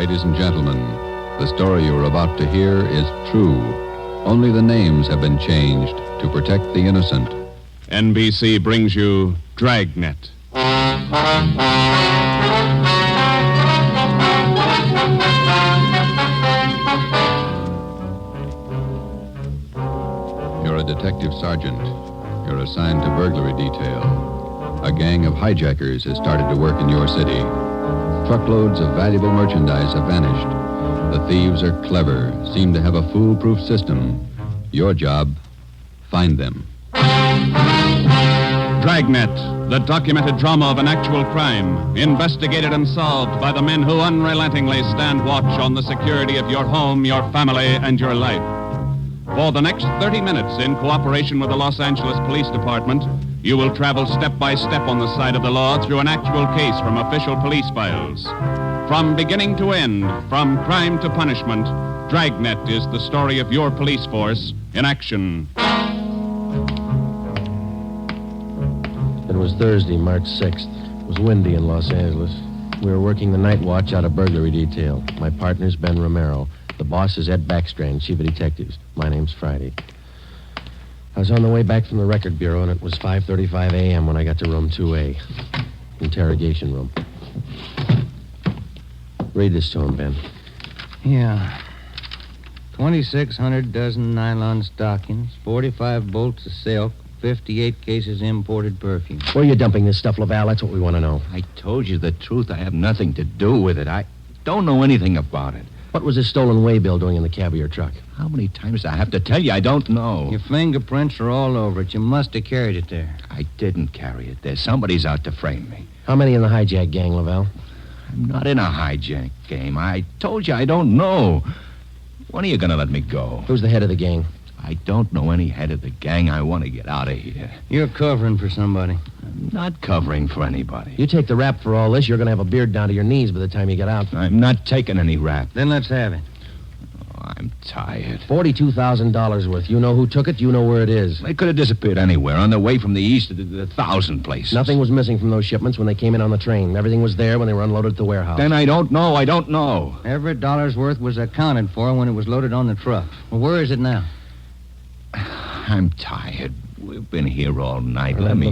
Ladies and gentlemen, the story you're about to hear is true. Only the names have been changed to protect the innocent. NBC brings you Dragnet. You're a detective sergeant. You're assigned to burglary detail. A gang of hijackers has started to work in your city. Truckloads of valuable merchandise have vanished. The thieves are clever, seem to have a foolproof system. Your job, find them. Dragnet, the documented drama of an actual crime, investigated and solved by the men who unrelentingly stand watch on the security of your home, your family, and your life. For the next 30 minutes, in cooperation with the Los Angeles Police Department, you will travel step by step on the side of the law through an actual case from official police files. From beginning to end, from crime to punishment, Dragnet is the story of your police force in action. It was Thursday, March 6th. It was windy in Los Angeles. We were working the night watch out of burglary detail. My partner's Ben Romero. The boss is Ed Backstrand, chief of detectives. My name's Friday. I was on the way back from the record bureau, and it was 5:35 a.m. when I got to room 2A. Interrogation room. Read this to him, Ben. Yeah. 2,600 dozen nylon stockings, 45 bolts of silk, 58 cases imported perfume. Where are you dumping this stuff, Laval? That's what we want to know. I told you the truth. I have nothing to do with it. I don't know anything about it. What was this stolen waybill doing in the cab of your truck? How many times do I have to tell you? I don't know. Your fingerprints are all over it. You must have carried it there. I didn't carry it there. Somebody's out to frame me. How many in the hijack gang, Laval? I'm not in a hijack game. I told you I don't know. When are you going to let me go? Who's the head of the gang? I don't know any head of the gang. I want to get out of here. You're covering for somebody. I'm not covering for anybody. You take the rap for all this, you're going to have a beard down to your knees by the time you get out. I'm not taking any rap. Then let's have it. Oh, I'm tired. $42,000 worth. You know who took it, you know where it is. They could have disappeared anywhere on their way from the east to the 1,000 places. Nothing was missing from those shipments when they came in on the train. Everything was there when they were unloaded at the warehouse. Then I don't know. I don't know. Every dollar's worth was accounted for when it was loaded on the truck. Well, where is it now? I'm tired. We've been here all night. Let me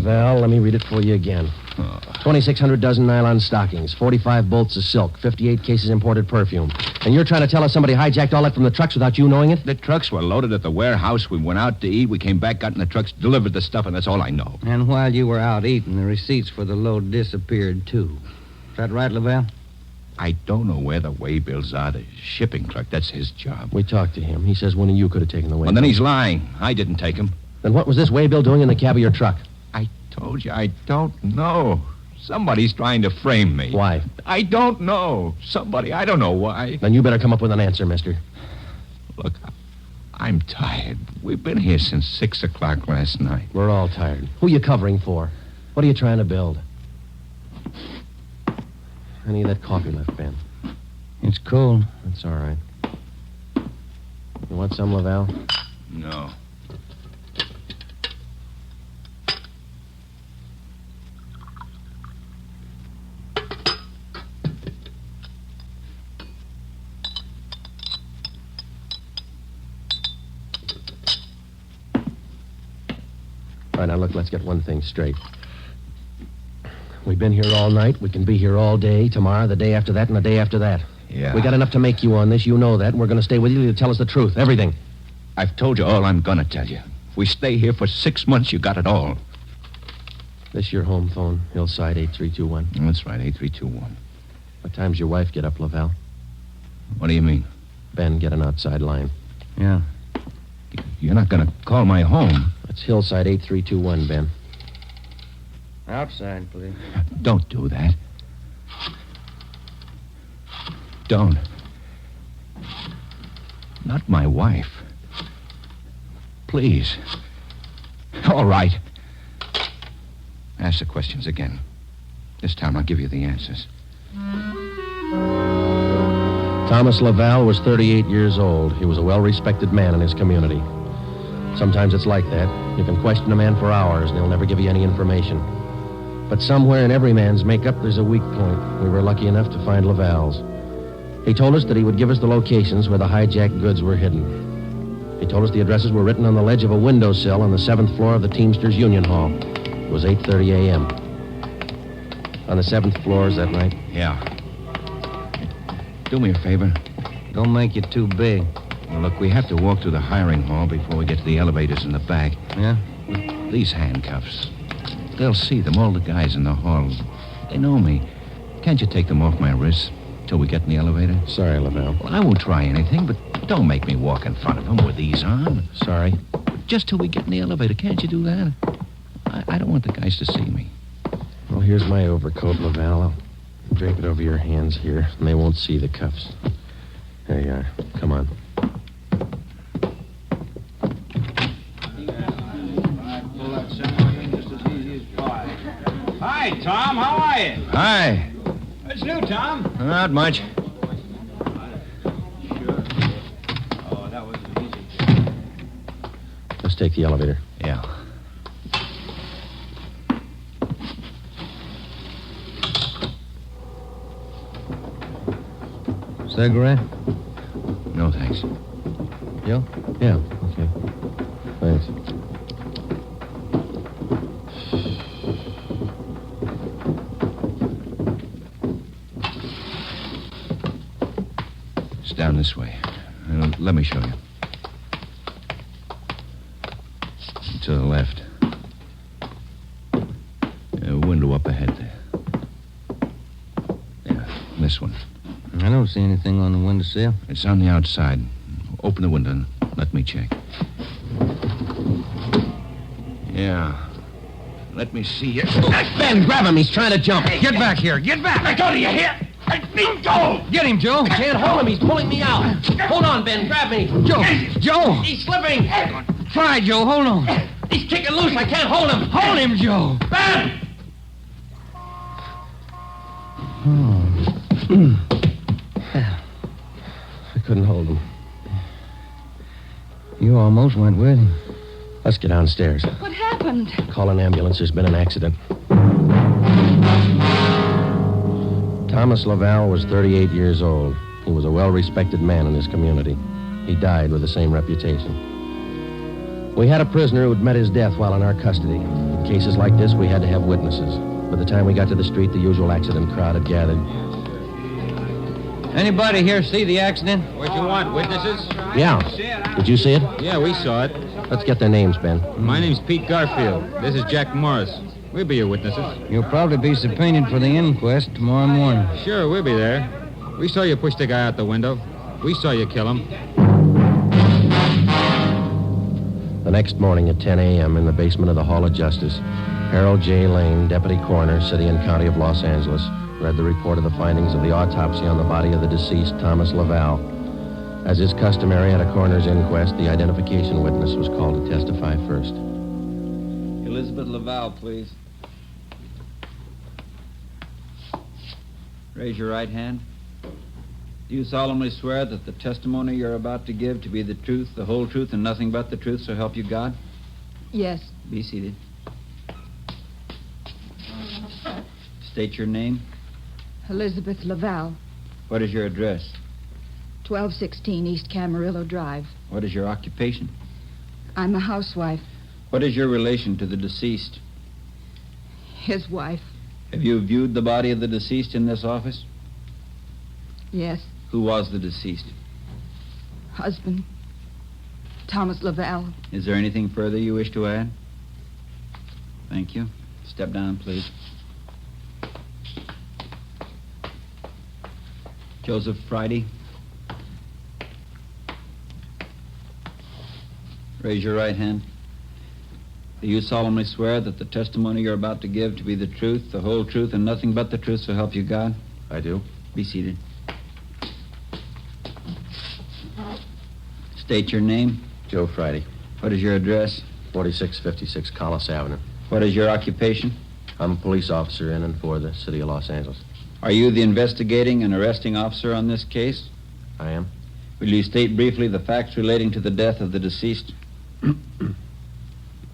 read it for you again. 2,600 dozen nylon stockings, 45 bolts of silk, 58 cases imported perfume. And you're trying to tell us somebody hijacked all that from the trucks without you knowing it? The trucks were loaded at the warehouse. We went out to eat. We came back, got in the trucks, delivered the stuff, and that's all I know. And while you were out eating, the receipts for the load disappeared, too. Is that right, Laval? I don't know where the waybills are. The shipping clerk, that's his job. We talked to him. He says one of you could have taken the waybill. Well, then he's lying. I didn't take him. Then what was this waybill doing in the cab of your truck? I told you, I don't know. Somebody's trying to frame me. Why? I don't know. Somebody, I don't know why. Then you better come up with an answer, mister. Look, I'm tired. We've been here since 6 o'clock last night. We're all tired. Who you covering for? What are you trying to build? Any of that coffee left, Ben? It's cold. That's all right. You want some, Laval? No. All right, now look, let's get one thing straight. We've been here all night. We can be here all day, tomorrow, the day after that, and the day after that. Yeah. We got enough to make you on this. You know that, and we're going to stay with you to tell us the truth, everything. I've told you all I'm going to tell you. If we stay here for 6 months, you got it all. This your home phone, Hillside 8321. That's right, 8321. What time's your wife get up, Laval? What do you mean? Ben, get an outside line. Yeah. You're not going to call my home. That's Hillside 8321, Ben. Outside, please. Don't do that. Don't. Not my wife. Please. All right. Ask the questions again. This time I'll give you the answers. Thomas Laval was 38 years old. He was a well-respected man in his community. Sometimes it's like that. You can question a man for hours, and he'll never give you any information. But somewhere in every man's makeup, there's a weak point. We were lucky enough to find Laval's. He told us that he would give us the locations where the hijacked goods were hidden. He told us the addresses were written on the ledge of a windowsill on the 7th floor of the Teamsters Union Hall. It was 8:30 a.m. On the 7th floor, is that right? Yeah. Do me a favor. Don't make it too big. Well, look, we have to walk through the hiring hall before we get to the elevators in the back. Yeah? These handcuffs. They'll see them, all the guys in the hall. They know me. Can't you take them off my wrists till we get in the elevator? Sorry, Laval. Well, I won't try anything, but don't make me walk in front of them with these on. Sorry. Just till we get in the elevator. Can't you do that? I don't want the guys to see me. Well, here's my overcoat, Laval. I'll drape it over your hands here, and they won't see the cuffs. There you are. Come on. Hi, Tom. How are you? Hi. What's new, Tom? Not much. Oh, that was easy. Let's take the elevator. Yeah. Cigarette? No, thanks. Joe? Yeah, okay. Thanks. It's down this way. Let me show you. To the left. A window up ahead there. Yeah, this one. I don't see anything on the windowsill. It's on the outside. Open the window and let me check. Yeah. Let me see you. Ben, grab him. He's trying to jump. Get back here. Get back. I told you, you hear? Go! Get him, Joe. I can't hold him. He's pulling me out. Hold on, Ben. Grab me. Joe. He's slipping. Try, Joe. Hold on. He's kicking loose. I can't hold him. Hold him, Joe. Ben! I couldn't hold him. You almost went with him. Let's get downstairs. What happened? Call an ambulance. There's been an accident. Thomas Laval was 38 years old. He was a well-respected man in his community. He died with the same reputation. We had a prisoner who'd met his death while in our custody. In cases like this, we had to have witnesses. By the time we got to the street, the usual accident crowd had gathered. Anybody here see the accident? What you want, witnesses? Yeah. Did you see it? Yeah, we saw it. Let's get their names, Ben. My name's Pete Garfield. This is Jack Morris. We'll be your witnesses. You'll probably be subpoenaed for the inquest tomorrow morning. Sure, we'll be there. We saw you push the guy out the window. We saw you kill him. The next morning at 10 a.m. in the basement of the Hall of Justice, Harold J. Lane, Deputy Coroner, City and County of Los Angeles, read the report of the findings of the autopsy on the body of the deceased Thomas Laval. As is customary at a coroner's inquest, the identification witness was called to testify first. Elizabeth Laval, please. Raise your right hand. Do you solemnly swear that the testimony you're about to give to be the truth, the whole truth, and nothing but the truth, so help you God? Yes. Be seated. State your name. Elizabeth Laval, What is your address? 1216 East Camarillo Drive. What is your occupation? I'm a housewife. What is your relation to the deceased? His wife. Have you viewed the body of the deceased in this office? Yes. Who was the deceased? Husband. Thomas Laval. Is there anything further you wish to add? Thank you. Step down, please. Joseph Friday. Raise your right hand. Do you solemnly swear that the testimony you're about to give to be the truth, the whole truth, and nothing but the truth, so help you God? I do. Be seated. State your name. Joe Friday, What is your address? 4656 Collis Avenue. What is your occupation? I'm a police officer in and for the City of Los Angeles. Are you the investigating and arresting officer on this case? I am. Will you state briefly the facts relating to the death of the deceased?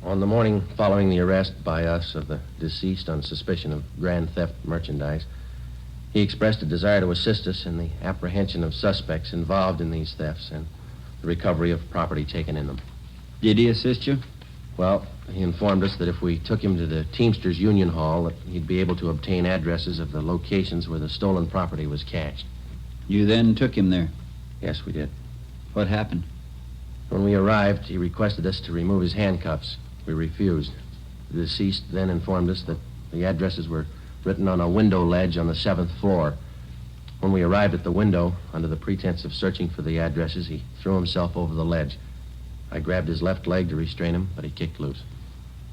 On the morning following the arrest by us of the deceased on suspicion of grand theft merchandise, He expressed a desire to assist us in the apprehension of suspects involved in these thefts and the recovery of property taken in them. Did he assist you? Well, he informed us that if we took him to the Teamsters Union Hall, that he'd be able to obtain addresses of the locations where the stolen property was cached. You then took him there. Yes, we did. What happened? When we arrived, he requested us to remove his handcuffs. We refused. The deceased then informed us that the addresses were written on a window ledge on the 7th floor. When we arrived at the window, under the pretense of searching for the addresses, he threw himself over the ledge. I grabbed his left leg to restrain him, but he kicked loose.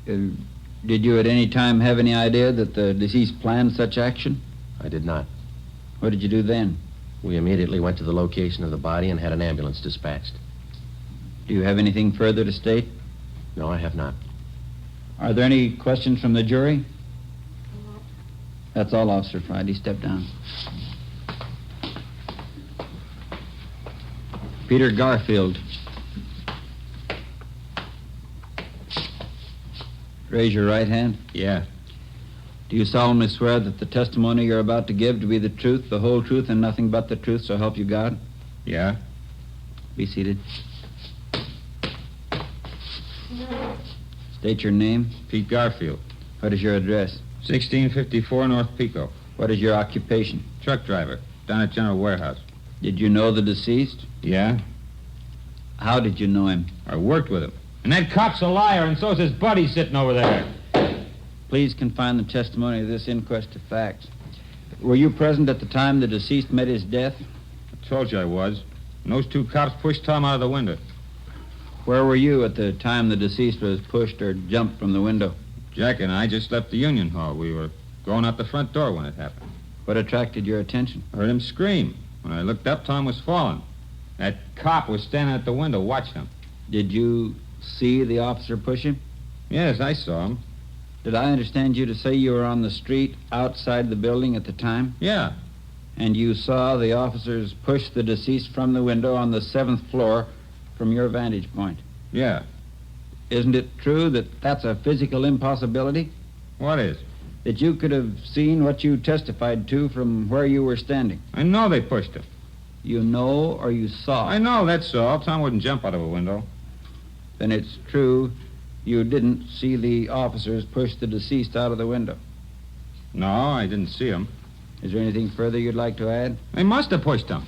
Did you at any time have any idea that the deceased planned such action? I did not. What did you do then? We immediately went to the location of the body and had an ambulance dispatched. Do you have anything further to state? No, I have not. Are there any questions from the jury? That's all, Officer Friday. Step down. Peter Garfield. Raise your right hand. Yeah. Do you solemnly swear that the testimony you're about to give to be the truth, the whole truth, and nothing but the truth, so help you God? Yeah? Be seated. State your name. Pete Garfield. What is your address? 1654 North Pico. What is your occupation? Truck driver. Down at General Warehouse. Did you know the deceased? Yeah? How did you know him? I worked with him. And that cop's a liar, and so's his buddy sitting over there. Please confine the testimony of this inquest to facts. Were you present at the time the deceased met his death? I told you I was. And those two cops pushed Tom out of the window. Where were you at the time the deceased was pushed or jumped from the window? Jack and I just left the Union Hall. We were going out the front door when it happened. What attracted your attention? I heard him scream. When I looked up, Tom was falling. That cop was standing at the window watching him. Did you see the officer push him? Yes, I saw him. Did I understand you to say you were on the street outside the building at the time? Yeah. And you saw the officers push the deceased from the window on the 7th floor from your vantage point? Yeah. Isn't it true that that's a physical impossibility? What is? That you could have seen what you testified to from where you were standing? I know they pushed him. You know or you saw? I know, that's all. Tom wouldn't jump out of a window. Then it's true you didn't see the officers push the deceased out of the window? No, I didn't see him. Is there anything further you'd like to add? They must have pushed him.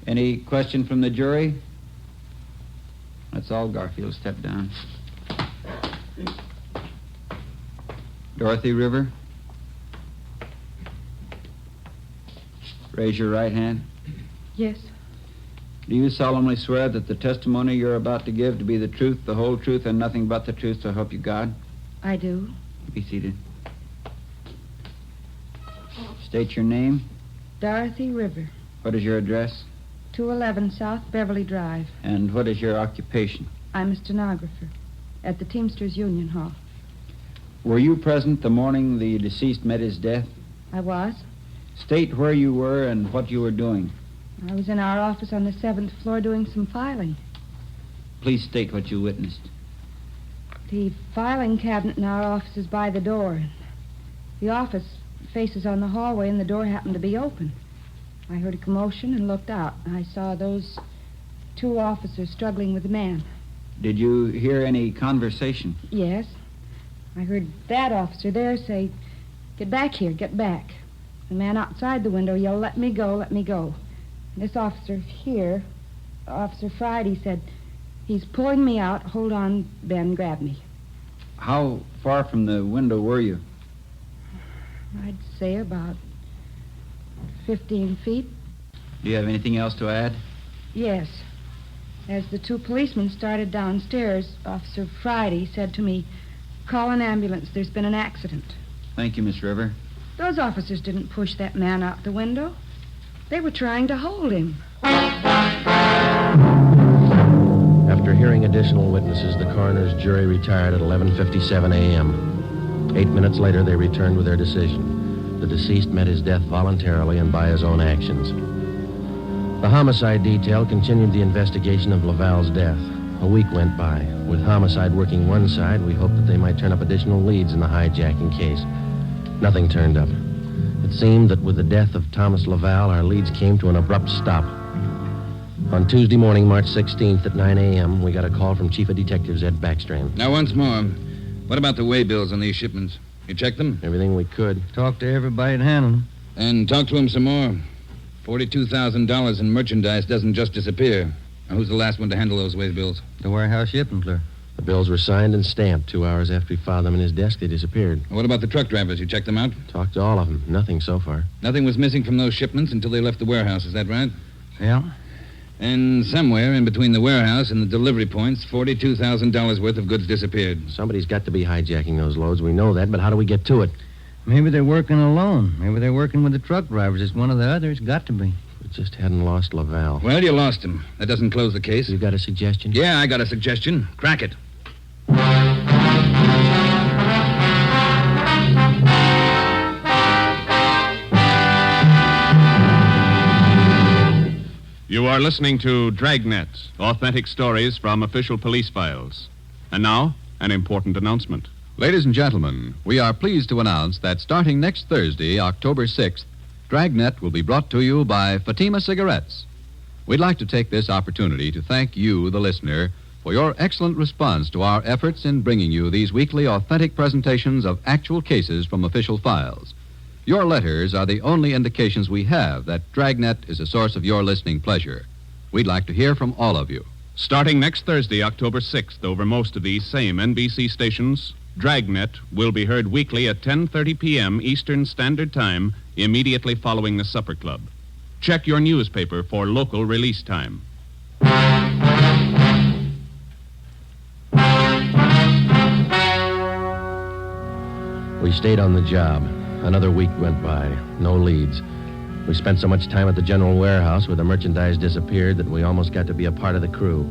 Any question from the jury? That's all, Garfield. Step down. Dorothy River. Raise your right hand. Yes, Do you solemnly swear that the testimony you're about to give to be the truth, the whole truth, and nothing but the truth, so help you God? I do. Be seated. State your name. Dorothy River, What is your address? 211 South Beverly Drive. And what is your occupation? I'm a stenographer at the Teamsters Union Hall. Were you present the morning the deceased met his death? I was. State where you were and what you were doing. I was in our office on the 7th floor doing some filing. Please state what you witnessed. The filing cabinet in our office is by the door. The office faces on the hallway, and the door happened to be open. I heard a commotion and looked out. I saw those two officers struggling with a man. Did you hear any conversation? Yes. I heard that officer there say, "Get back here, get back." The man outside the window yelled, "Let me go, let me go." And this officer here, Officer Friday, said, "He's pulling me out. Hold on, Ben, grab me." How far from the window were you? I'd say about 15 feet. Do you have anything else to add? Yes. As the two policemen started downstairs, Officer Friday said to me, "Call an ambulance. There's been an accident." Thank you, Miss River. Those officers didn't push that man out the window. They were trying to hold him. After hearing additional witnesses, the coroner's jury retired at 11:57 a.m. 8 minutes later, they returned with their decision. The deceased met his death voluntarily and by his own actions. The homicide detail continued the investigation of Laval's death. A week went by. With homicide working one side, we hoped that they might turn up additional leads in the hijacking case. Nothing turned up. At It seemed that with the death of Thomas Laval, our leads came to an abrupt stop. On Tuesday morning, March 16th at 9 a.m., we got a call from Chief of Detectives Ed Backstrand. Now, once more, what about the way bills on these shipments? You checked them? Everything we could. Talk to everybody that handled them. And talk to him some more. $42,000 in merchandise doesn't just disappear. Now, who's the last one to handle those way bills? The warehouse shipping clerk. The bills were signed and stamped. 2 hours after he filed them in his desk, they disappeared. What about the truck drivers? You checked them out? Talked to all of them. Nothing so far. Nothing was missing from those shipments until they left the warehouse. Is that right? Yeah. And somewhere in between the warehouse and the delivery points, $42,000 worth of goods disappeared. Somebody's got to be hijacking those loads. We know that, but how do we get to it? Maybe they're working alone. Maybe they're working with the truck drivers. It's one of the others. Got to be. We just hadn't lost Laval. Well, you lost him. That doesn't close the case. You got a suggestion? Yeah, I got a suggestion. Crack it. You are listening to Dragnet, authentic stories from official police files. And now, an important announcement. Ladies and gentlemen, we are pleased to announce that starting next Thursday, October 6th, Dragnet will be brought to you by Fatima Cigarettes. We'd like to take this opportunity to thank you, the listener, for your excellent response to our efforts in bringing you these weekly authentic presentations of actual cases from official files. Your letters are the only indications we have that Dragnet is a source of your listening pleasure. We'd like to hear from all of you. Starting next Thursday, October 6th, over most of these same NBC stations, Dragnet will be heard weekly at 10:30 p.m. Eastern Standard Time, immediately following the Supper Club. Check your newspaper for local release time. We stayed on the job. Another week went by. No leads. We spent so much time at the general warehouse where the merchandise disappeared that we almost got to be a part of the crew.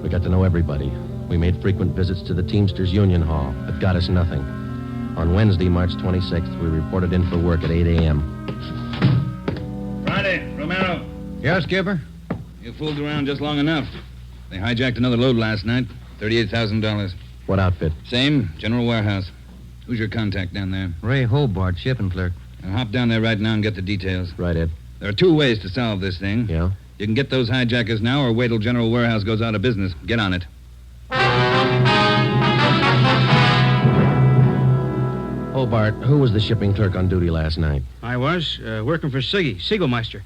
We got to know everybody. We made frequent visits to the Teamsters Union Hall, but got us nothing. On Wednesday, March 26th, we reported in for work at 8 a.m. Friday, Romero. Yes, Skipper? You fooled around just long enough. They hijacked another load last night. $38,000. What outfit? Same, general warehouse. Who's your contact down there? Ray Hobart, shipping clerk. I'll hop down there right now and get the details. Right, Ed. There are 2 ways to solve this thing. Yeah? You can get those hijackers now or wait till General Warehouse goes out of business. Get on it. Hobart, who was the shipping clerk on duty last night? I was, working for Siegelmeister.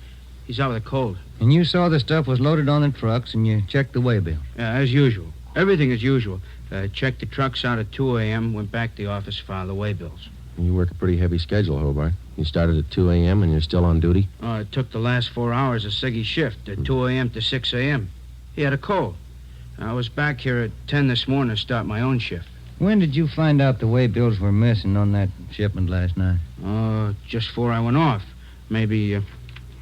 He's out with a cold. And you saw the stuff was loaded on the trucks and you checked the waybill. As usual. Everything as usual. Checked the trucks out at 2 a.m., went back to the office, filed the waybills. You work a pretty heavy schedule, Hobart. You started at 2 a.m. and you're still on duty? It took the last 4 hours of Siggy's shift, at 2 a.m. to 6 a.m. He had a cold. I was back here at 10 this morning to start my own shift. When did you find out the waybills were missing on that shipment last night? Just before I went off. Maybe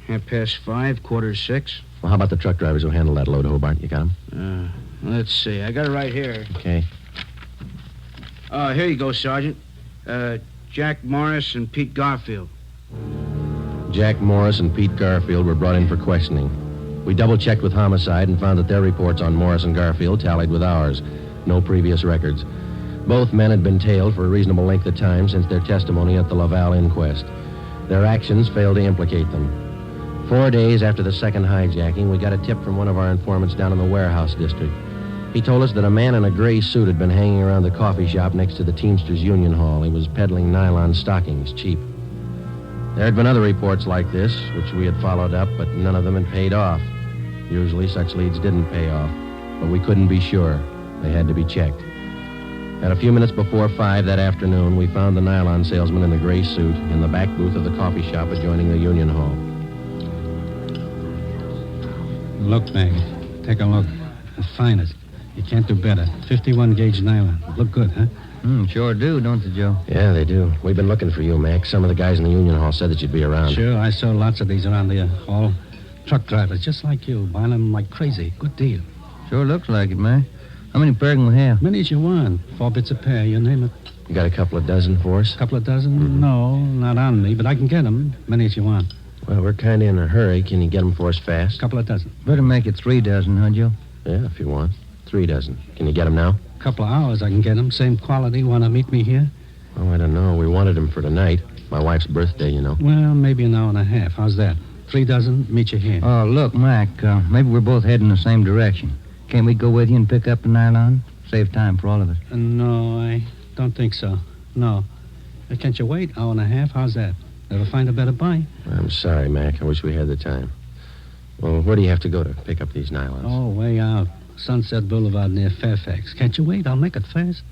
5:30, 5:45. Well, how about the truck drivers who handled that load, Hobart? You got them? Let's see. I got it right here. Okay. Here you go, Sergeant. Jack Morris and Pete Garfield. Jack Morris and Pete Garfield were brought in for questioning. We double-checked with Homicide and found that their reports on Morris and Garfield tallied with ours. No previous records. Both men had been tailed for a reasonable length of time since their testimony at the Laval inquest. Their actions failed to implicate them. 4 days after the second hijacking, we got a tip from one of our informants down in the warehouse district. He told us that a man in a gray suit had been hanging around the coffee shop next to the Teamsters Union Hall. He was peddling nylon stockings, cheap. There had been other reports like this, which we had followed up, but none of them had paid off. Usually such leads didn't pay off, but we couldn't be sure. They had to be checked. At a few minutes before 5 that afternoon, we found the nylon salesman in the gray suit in the back booth of the coffee shop adjoining the Union Hall. Look, Mag. Take a look. The finest. You can't do better. 51-gauge nylon. Look good, huh? Sure do, don't they, Joe? Yeah, they do. We've been looking for you, Mac. Some of the guys in the Union Hall said that you'd be around. Sure, I saw lots of these around the hall. Truck drivers, just like you, buying them like crazy. Good deal. Sure looks like it, man. How many pair can we have? Many as you want. 4 bits a pair, you name it. You got a couple of dozen for us? Couple of dozen? No, not on me, but I can get them. Many as you want. Well, we're kind of in a hurry. Can you get them for us fast? Couple of dozen. Better make it 3 dozen, huh, Joe? Yeah, if you want. 3 dozen. Can you get them now? Couple of hours I can get them. Same quality. Want to meet me here? Oh, I don't know. We wanted him for tonight. My wife's birthday, you know. Well, maybe an hour and a half. How's that? 3 dozen, meet you here. Oh, look, Mac, maybe we're both heading the same direction. Can't we go with you and pick up the nylon? Save time for all of us. No, I don't think so. No. Can't you wait? Hour and a half? How's that? Ever find a better buy? I'm sorry, Mac. I wish we had the time. Well, where do you have to go to pick up these nylons? Oh, way out. Sunset Boulevard near Fairfax. Can't you wait? I'll make it fast.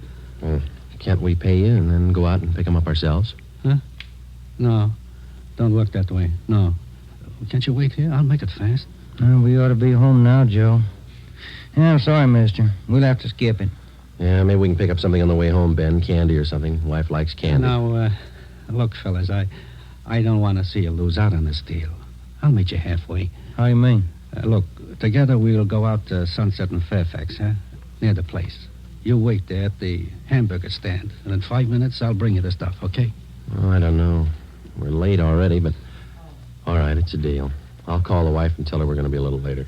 Can't we pay you and then go out and pick them up ourselves? Huh? No. Don't work that way. No. Can't you wait here? I'll make it fast. We ought to be home now, Joe. Yeah, I'm sorry, mister. We'll have to skip it. Yeah, maybe we can pick up something on the way home, Ben. Candy or something. Wife likes candy. Now, look, fellas, I don't want to see you lose out on this deal. I'll meet you halfway. How you mean? Look, together we'll go out to Sunset and Fairfax, huh? Near the place. You wait there at the hamburger stand, and in 5 minutes I'll bring you the stuff, okay? Oh, I don't know. We're late already, but... All right, it's a deal. I'll call the wife and tell her we're going to be a little later.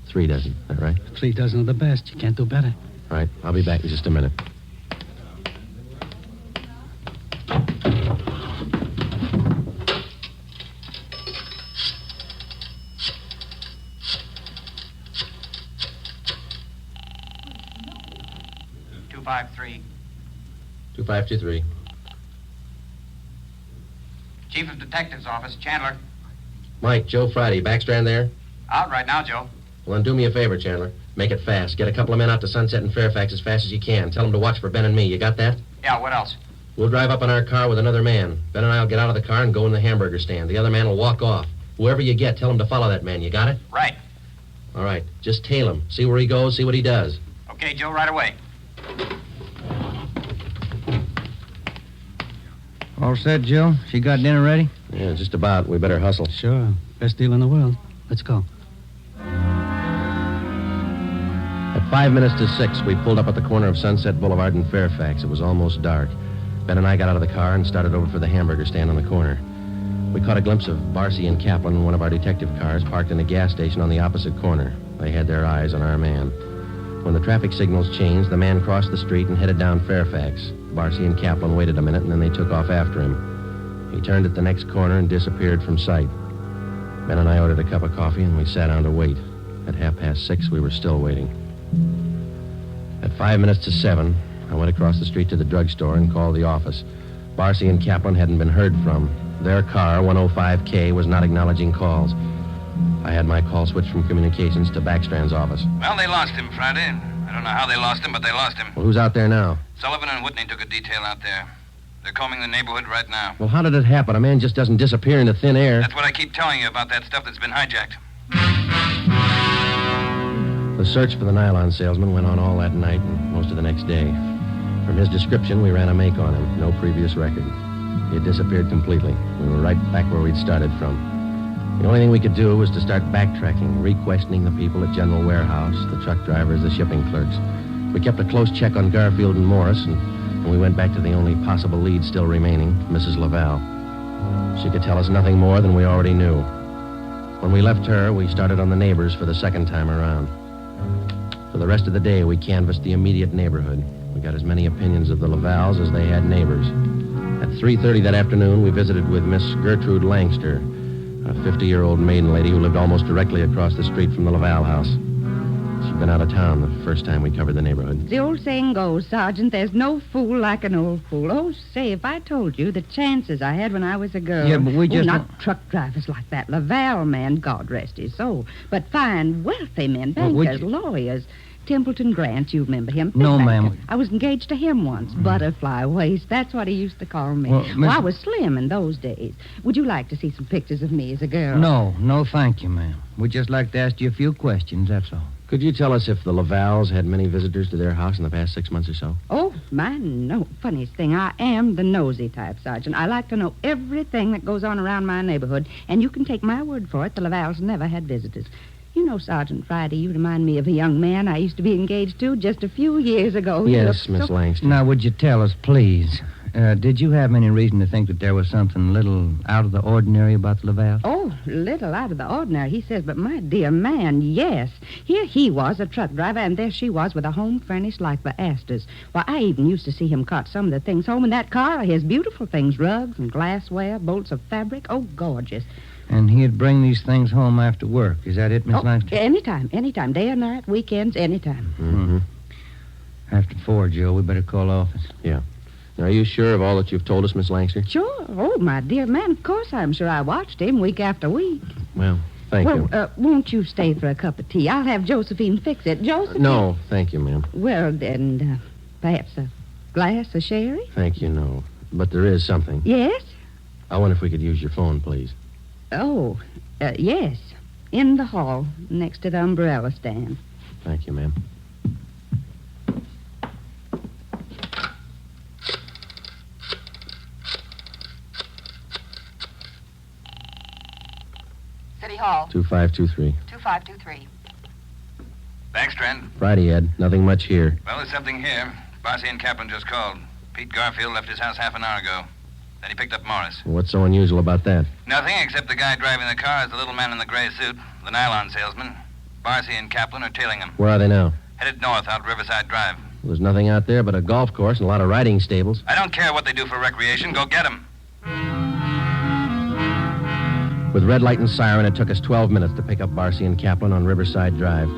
3 dozen, is that right? 3 dozen of the best. You can't do better. All right, I'll be back in just a minute. .253. 2523. Chief of Detectives Office, Chandler. Mike, Joe Friday, Backstrand there? Out right now, Joe. Well, then do me a favor, Chandler. Make it fast. Get a couple of men out to Sunset and Fairfax as fast as you can. Tell them to watch for Ben and me. You got that? Yeah, what else? We'll drive up in our car with another man. Ben and I will get out of the car and go in the hamburger stand. The other man will walk off. Whoever you get, tell him to follow that man. You got it? Right. All right. Just tail him. See where he goes, see what he does. Okay, Joe, right away. All set, Joe? She got dinner ready? Yeah, just about. We better hustle. Sure. Best deal in the world. Let's go. At 5 minutes to 6, we pulled up at the corner of Sunset Boulevard and Fairfax. It was almost dark. Ben and I got out of the car and started over for the hamburger stand on the corner. We caught a glimpse of Barcy and Kaplan in one of our detective cars parked in a gas station on the opposite corner. They had their eyes on our man. When the traffic signals changed, the man crossed the street and headed down Fairfax. Barcy and Kaplan waited a minute, and then they took off after him. He turned at the next corner and disappeared from sight. Ben and I ordered a cup of coffee, and we sat down to wait. At 6:30, we were still waiting. At 5 minutes to 7, I went across the street to the drugstore and called the office. Barcy and Kaplan hadn't been heard from. Their car, 105K, was not acknowledging calls. I had my call switched from communications to Backstrand's office. Well, they lost him Friday. I don't know how they lost him, but they lost him. Well, who's out there now? Sullivan and Whitney took a detail out there. They're combing the neighborhood right now. Well, how did it happen? A man just doesn't disappear into thin air. That's what I keep telling you about that stuff that's been hijacked. The search for the nylon salesman went on all that night and most of the next day. From his description, we ran a make on him. No previous record. He had disappeared completely. We were right back where we'd started from. The only thing we could do was to start backtracking, re-questioning the people at General Warehouse, the truck drivers, the shipping clerks. We kept a close check on Garfield and Morris, and we went back to the only possible lead still remaining, Mrs. Laval. She could tell us nothing more than we already knew. When we left her, we started on the neighbors for the second time around. For the rest of the day, we canvassed the immediate neighborhood. We got as many opinions of the Lavals as they had neighbors. At 3:30 that afternoon, we visited with Miss Gertrude Langster, a 50-year-old maiden lady who lived almost directly across the street from the Laval house. She'd been out of town the first time we covered the neighborhood. The old saying goes, Sergeant, there's no fool like an old fool. Oh, say, if I told you the chances I had when I was a girl. Yeah, but we just... not truck drivers like that. Laval man, God rest his soul. But fine, wealthy men, bankers, lawyers. Templeton Grant, you remember him? No, ma'am. I was engaged to him once. Butterfly waist, that's what he used to call me. Well, I was slim in those days. Would you like to see some pictures of me as a girl? No, thank you, ma'am. We'd just like to ask you a few questions, that's all. Could you tell us if the Lavals had many visitors to their house in the past 6 months or so? Oh, my, no. Funniest thing, I am the nosy type, Sergeant. I like to know everything that goes on around my neighborhood, and you can take my word for it, the Lavals never had visitors. You know, Sergeant Friday, you remind me of a young man I used to be engaged to just a few years ago. Yes, Miss Langston. Now, would you tell us, please? Did you have any reason to think that there was something little out of the ordinary about the Laval? Oh, little out of the ordinary, he says, but my dear man, yes. Here he was, a truck driver, and there she was with a home furnished like the Astors. Why, I even used to see him cart some of the things home in that car, his beautiful things, rugs and glassware, bolts of fabric. Oh, gorgeous. And he'd bring these things home after work. Is that it, Miss Langston? Anytime. Day or night, weekends, anytime. Mm-hmm. After 4, Joe, we better call office. Yeah. Now, are you sure of all that you've told us, Miss Langster? Sure. Oh, my dear man, of course I'm sure. I watched him week after week. Well, thank you. Won't you stay for a cup of tea? I'll have Josephine fix it. Josephine? No, thank you, ma'am. Well, then, perhaps a glass of sherry? Thank you, no. But there is something. Yes? I wonder if we could use your phone, please. Oh, yes. In the hall, next to the umbrella stand. Thank you, ma'am. City Hall. 2523. 2523. Backstrand. Friday, Ed. Nothing much here. Well, there's something here. Barcy and Kaplan just called. Pete Garfield left his house half an hour ago. Then he picked up Morris. What's so unusual about that? Nothing, except the guy driving the car is the little man in the gray suit, the nylon salesman. Barcy and Kaplan are tailing him. Where are they now? Headed north out Riverside Drive. Well, there's nothing out there but a golf course and a lot of riding stables. I don't care what they do for recreation. Go get them. With red light and siren, it took us 12 minutes to pick up Barcy and Kaplan on Riverside Drive.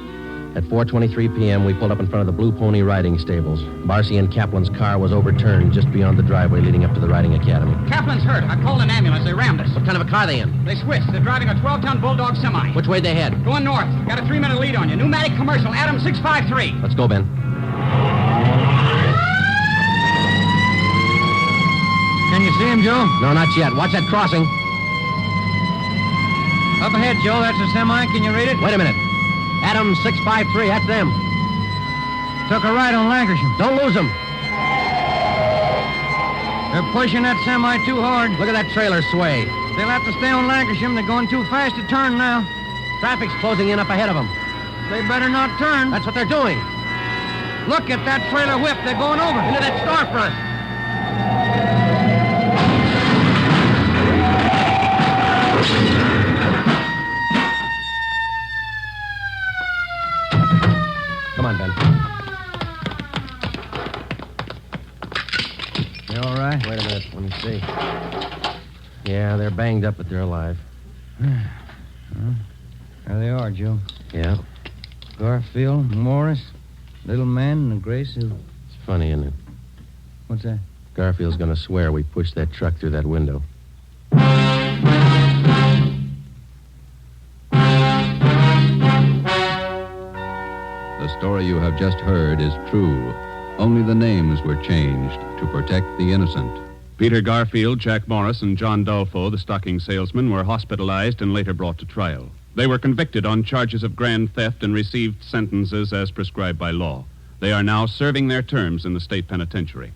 At 4:23 p.m., we pulled up in front of the Blue Pony riding stables. Barcy and Kaplan's car was overturned just beyond the driveway leading up to the riding academy. Kaplan's hurt. I called an ambulance. They rammed us. What kind of a car are they in? They switched. They're driving a 12-ton Bulldog semi. Which way they head? Going north. Got a 3-minute lead on you. Pneumatic commercial. Adam 653. Let's go, Ben. Can you see him, Joe? No, not yet. Watch that crossing. Up ahead, Joe. That's a semi. Can you read it? Wait a minute. Adam 653. That's them. Took a right on Lancashire. Don't lose them. They're pushing that semi too hard. Look at that trailer sway. They'll have to stay on Lancashire. They're going too fast to turn now. Traffic's closing in up ahead of them. They better not turn. That's what they're doing. Look at that trailer whip. They're going over. Into that storefront. Come on, Ben. You all right? Wait a minute. Let me see. Yeah, they're banged up, but they're alive. There they are, Joe. Yeah. Garfield, Morris, little man in the gray suit. It's funny, isn't it? What's that? Garfield's going to swear we pushed that truck through that window. The story you have just heard is true. Only the names were changed to protect the innocent. Peter Garfield, Jack Morris, and John Dolfo, the stocking salesman, were hospitalized and later brought to trial. They were convicted on charges of grand theft and received sentences as prescribed by law. They are now serving their terms in the state penitentiary.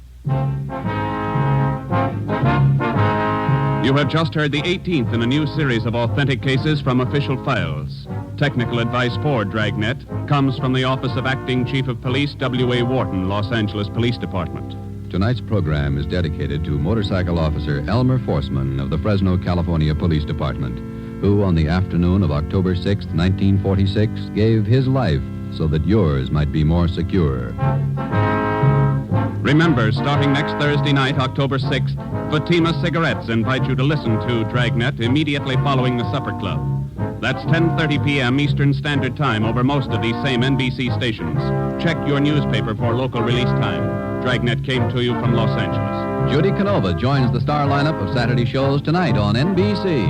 You have just heard the 18th in a new series of authentic cases from official files. Technical advice for Dragnet comes from the Office of Acting Chief of Police W.A. Wharton, Los Angeles Police Department. Tonight's program is dedicated to motorcycle officer Elmer Forsman of the Fresno, California Police Department, who on the afternoon of October 6, 1946, gave his life so that yours might be more secure. Remember, starting next Thursday night, October 6th, Fatima Cigarettes invite you to listen to Dragnet immediately following the Supper Club. That's 10:30 p.m. Eastern Standard Time over most of these same NBC stations. Check your newspaper for local release time. Dragnet came to you from Los Angeles. Judy Canova joins the star lineup of Saturday shows tonight on NBC.